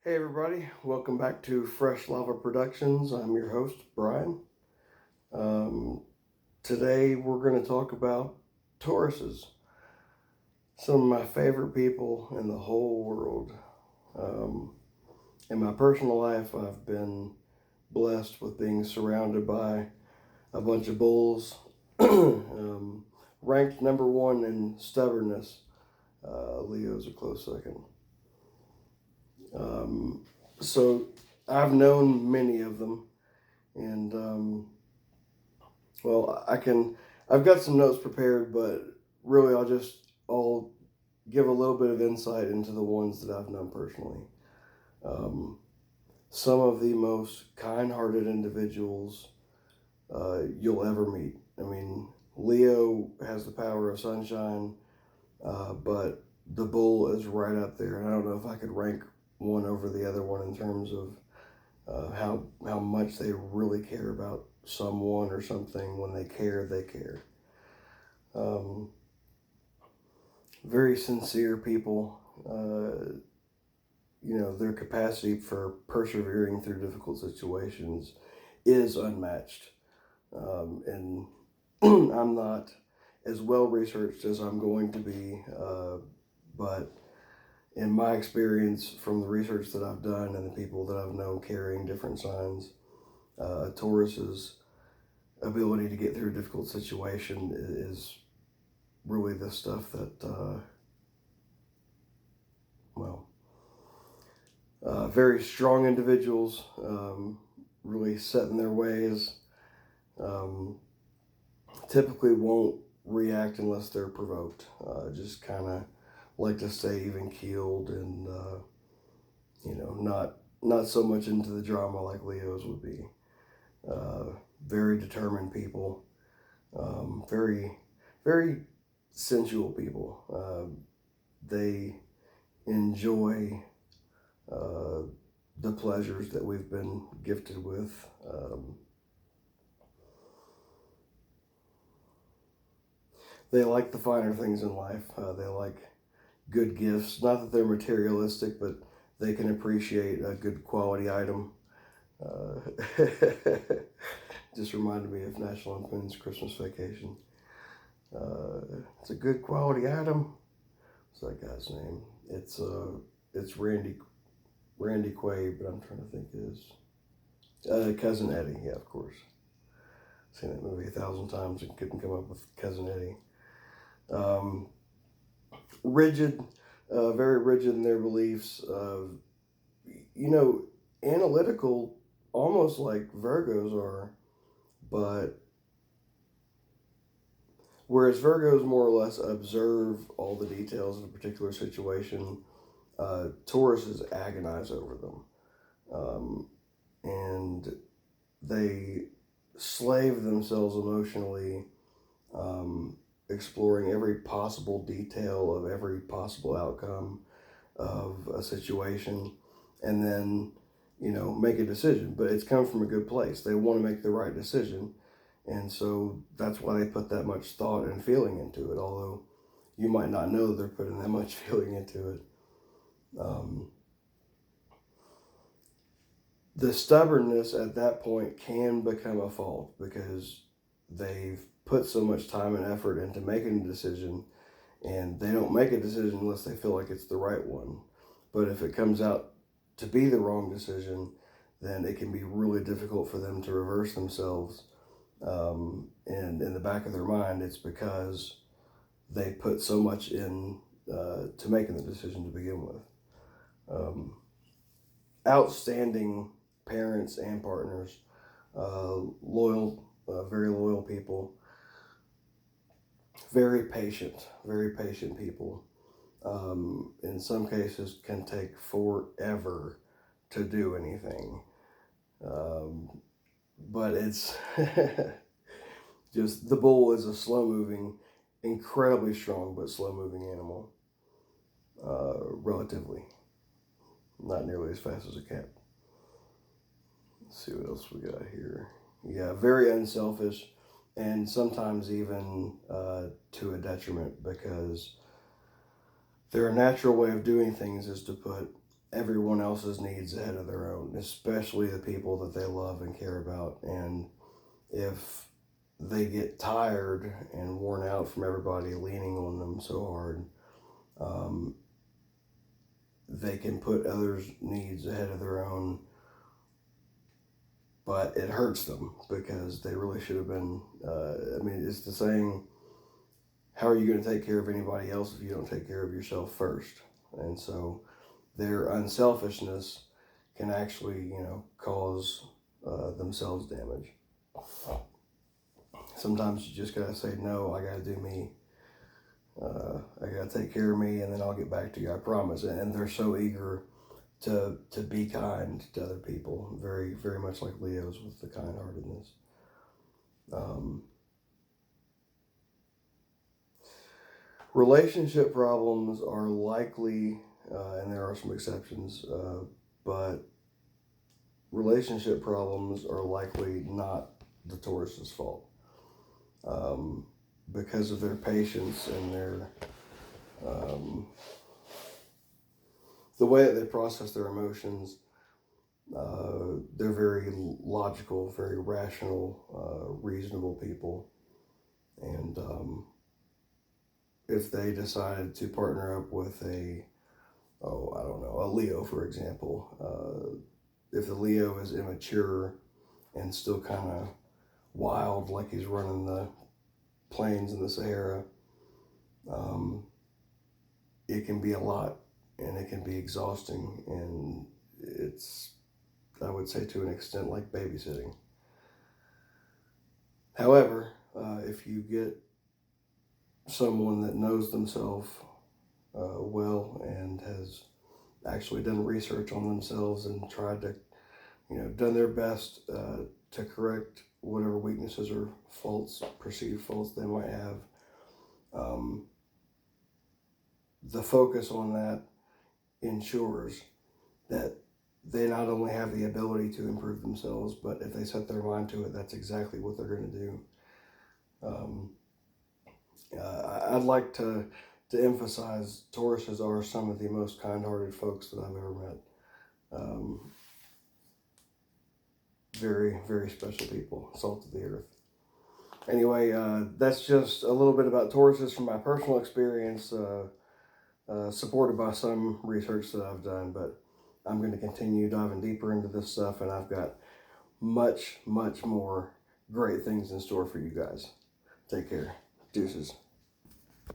Hey everybody, welcome back to Fresh Lava Productions. I'm your host, Brian. Um, Today we're going to talk about Tauruses, some of my favorite people in the whole world. Um, in my personal life, I've been blessed with being surrounded by a bunch of bulls, ranked number one in stubbornness. Leo's a close second. Um, so I've known many of them, and well, I've got some notes prepared, but really I'll give a little bit of insight into the ones that I've known personally. Um, some of the most kind-hearted individuals you'll ever meet. I mean, Leo has the power of sunshine, but the bull is right up there, and I don't know if I could rank one over the other one in terms of how much they really care about someone or something. When they care, they care. Um, Very sincere people. Their capacity for persevering through difficult situations is unmatched. And I'm not as well researched as I'm going to be, but in my experience from the research that I've done and the people that I've known carrying different signs, Taurus's ability to get through a difficult situation is really the stuff that, well, very strong individuals, really set in their ways, um, typically won't react unless they're provoked. Just kind of like to stay even keeled and, not so much into the drama like Leo's would be. Very determined people, very, very sensual people. They enjoy uh, the pleasures that we've been gifted with. They like the finer things in life. They like good gifts. Not that they're materialistic, but they can appreciate a good quality item. Uh, just reminded me of National Lampoon's Christmas Vacation. It's a good quality item. What's that guy's name? It's Randy Quaid, but I'm trying to think his Cousin Eddie. Yeah, of course. Seen that movie 1,000 times and couldn't come up with Cousin Eddie. Um, Rigid, very rigid in their beliefs. You know, Analytical, almost like Virgos are, but whereas Virgos more or less observe all the details of a particular situation, Tauruses agonize over them. And they slave themselves emotionally, um, exploring every possible detail of every possible outcome of a situation, and then make a decision. But it's come from a good place. They want to make the right decision, and so that's why they put that much thought and feeling into it. Although you might not know they're putting that much feeling into it. Um, the stubbornness at that point can become a fault because they've put so much time and effort into making a decision, and they don't make a decision unless they feel like it's the right one. But if it comes out to be the wrong decision, then it can be really difficult for them to reverse themselves. And in the back of their mind, it's because they put so much in to making the decision to begin with. Um, Outstanding parents and partners, loyal, very loyal people, very patient people. In some cases, can take forever to do anything. Um, but it's just the bull is a slow moving, incredibly strong but slow moving animal, relatively. Not nearly as fast as a cat. Let's see what else we got here. Yeah, very unselfish, and sometimes even to a detriment because their natural way of doing things is to put everyone else's needs ahead of their own, especially the people that they love and care about. And if they get tired and worn out from everybody leaning on them so hard, um, they can put others' needs ahead of their own, but it hurts them because they really should have been. I mean, it's the saying, how are you going to take care of anybody else if you don't take care of yourself first? And so their unselfishness can actually, cause themselves damage. Sometimes you just gotta say, no, I gotta do me. I gotta take care of me, and then I'll get back to you, I promise. And they're so eager to be kind to other people, very, very much like Leo's with the kind-heartedness. Relationship problems are likely, and there are some exceptions, but relationship problems are likely not the Taurus's fault, because of their patience and their the way that they process their emotions. They're very logical, very rational, reasonable people, and if they decided to partner up with I don't know, a Leo, for example, if the Leo is immature and still kind of wild, like he's running the plains in the Sahara, it can be a lot, and it can be exhausting, and it's, I would say, to an extent, like babysitting. However, if you get someone that knows themselves well and has actually done research on themselves and tried to, done their best to correct whatever weaknesses or faults, perceived faults they might have, um, the focus on that ensures that they not only have the ability to improve themselves, but if they set their mind to it, that's exactly what they're going to do. I'd like to emphasize Tauruses are some of the most kind-hearted folks that I've ever met. Very, very special people, salt of the earth. Anyway, that's just a little bit about Tauruses from my personal experience, supported by some research that I've done, but I'm going to continue diving deeper into this stuff, and I've got much, much more great things in store for you guys. Take care. Deuces.